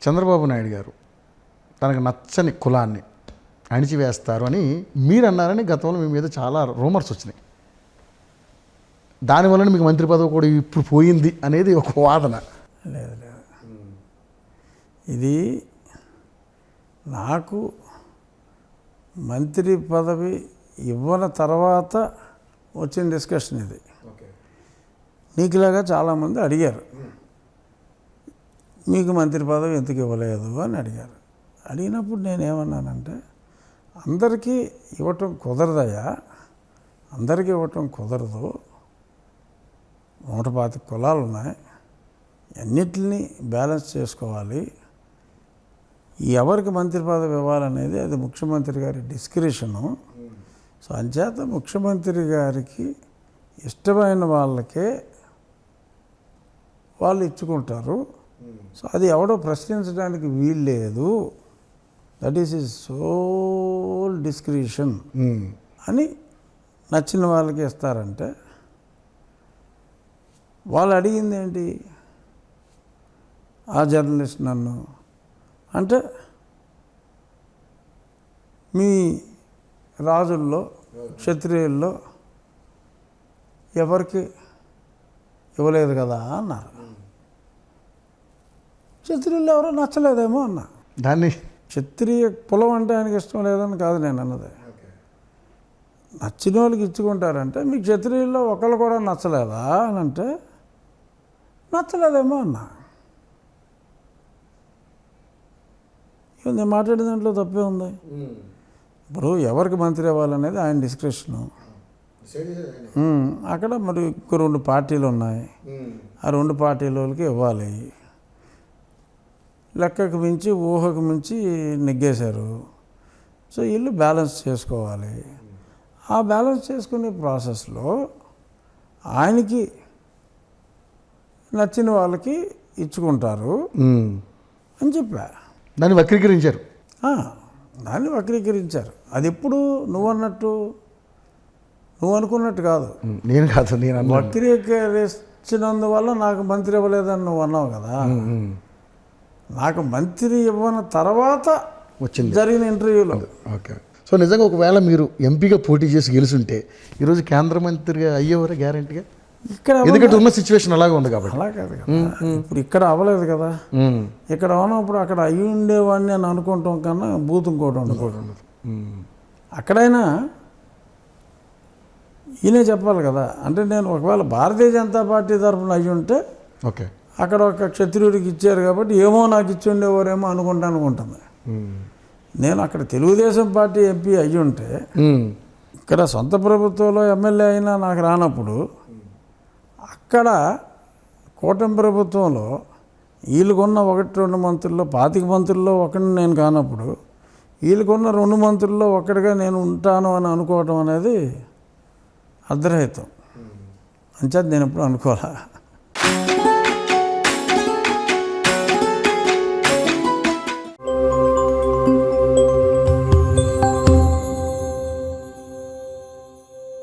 చంద్రబాబు నాయుడు గారు తనకు నచ్చని కులాన్ని అణిచివేస్తారు అని మీరు అన్నారని గతంలో మీ మీద చాలా రూమర్స్ వచ్చినాయి. దానివల్ల మీకు మంత్రి పదవి కూడా ఇప్పుడు పోయింది అనేది ఒక వాదన. లేదు లేదు, ఇది నాకు మంత్రి పదవి ఇవ్వన తర్వాత వచ్చిన డిస్కషన్ ఇది. నీకులాగా చాలామంది అడిగారు, మీకు మంత్రి పదవి ఎందుకు ఇవ్వలేదు అని అడిగారు. అడిగినప్పుడు నేనేమన్నానంటే, అందరికీ ఇవ్వటం కుదరదయ్యా, అందరికీ ఇవ్వటం కుదరదు. 125 కులాలు ఉన్నాయి, అన్నిటిని బ్యాలెన్స్ చేసుకోవాలి. ఎవరికి మంత్రి పదవి ఇవ్వాలనేది అది ముఖ్యమంత్రి గారి డిస్క్రిషను. సో అంచేత ముఖ్యమంత్రి గారికి ఇష్టమైన వాళ్ళకే వాళ్ళు ఇచ్చుకుంటారు. సో అది ఎవడో ప్రశ్నించడానికి వీల్లేదు. That is his sole discretion అని నచ్చిన వాళ్ళకి ఇస్తారంటే, వాళ్ళు అడిగింది ఏంటి? ఆ జర్నలిస్ట్ నన్ను అంటే, మీ రాజుల్లో క్షత్రియుల్లో ఎవరికి ఇవ్వలేదు కదా అన్నారు. క్షత్రియులు ఎవరో నచ్చలేదేమో అన్నా. దాన్ని క్షత్రియ కులం అంటే ఆయనకి ఇష్టం లేదని కాదు నేను అన్నది. నచ్చిన వాళ్ళకి ఇచ్చుకుంటారంటే, మీ క్షత్రియుల్లో ఒకళ్ళు కూడా నచ్చలేదా అని అంటే, నచ్చలేదేమో అన్నా. నేను మాట్లాడే దాంట్లో తప్పే ఉంది. ఇప్పుడు ఎవరికి మంత్రి అవ్వాలనేది ఆయన డిస్క్రిప్షను. అక్కడ మరి ఇంకో 2 పార్టీలు ఉన్నాయి, ఆ 2 పార్టీల వాళ్ళకి ఇవ్వాలి. లెక్కకు మించి ఊహకు మించి నెగ్గేశారు. సో వీళ్ళు బ్యాలెన్స్ చేసుకోవాలి. ఆ బ్యాలెన్స్ చేసుకునే ప్రాసెస్లో ఆయనకి నచ్చిన వాళ్ళకి ఇచ్చుకుంటారు అని చెప్పా. దాన్ని వక్రీకరించారు. దాన్ని వక్రీకరించారు. అది ఎప్పుడు నువ్వు అనుకున్నట్టు కాదు. నేను కాదు, నేను వక్రీకరించినందువల్ల నాకు మంత్రి ఇవ్వలేదని నువ్వు అన్నావు కదా. నాకు మంత్రి ఇవ్వన తర్వాత వచ్చింది జరిగిన ఇంటర్వ్యూలో. ఓకే. సో నిజంగా ఒకవేళ మీరు ఎంపీగా పోటీ చేసి గెలుచుంటే ఈరోజు కేంద్ర మంత్రిగా అయ్యేవారా గ్యారెంటీగా? ఇక్కడ ఎందుకంటే ఉన్న సిచ్యువేషన్ అలాగే ఉంది కాబట్టి. అలా కాదు కదా, ఇప్పుడు ఇక్కడ అవ్వలేదు కదా. ఇక్కడ ఉన్నప్పుడు అక్కడ అయ్యి ఉండేవాడిని అని అనుకుంటాం కన్నా బూత్ ఇంకోటి ఉండదు. అక్కడైనా ఈయనే చెప్పాలి కదా. అంటే నేను ఒకవేళ భారతీయ జనతా పార్టీ తరఫున అయ్యి ఉంటే, ఓకే, అక్కడ ఒక క్షత్రియుడికి ఇచ్చారు కాబట్టి ఏమో నాకు ఇచ్చి ఉండేవారేమో అనుకుంటుంది. నేను అక్కడ తెలుగుదేశం పార్టీ ఎంపీ అయ్యి ఉంటే, ఇక్కడ సొంత ప్రభుత్వంలో ఎమ్మెల్యే అయినా నాకు రానప్పుడు, అక్కడ కూటమి ప్రభుత్వంలో వీళ్ళకున్న 1-2 మంత్రుల్లో 25 మంత్రుల్లో ఒకరిని నేను కానప్పుడు, వీళ్ళకున్న 2 మంత్రుల్లో ఒక్కడిగా నేను ఉంటాను అని అనుకోవటం అనేది అర్ధరహితం. అంచేత నేను ఎప్పుడు అనుకోవాలా.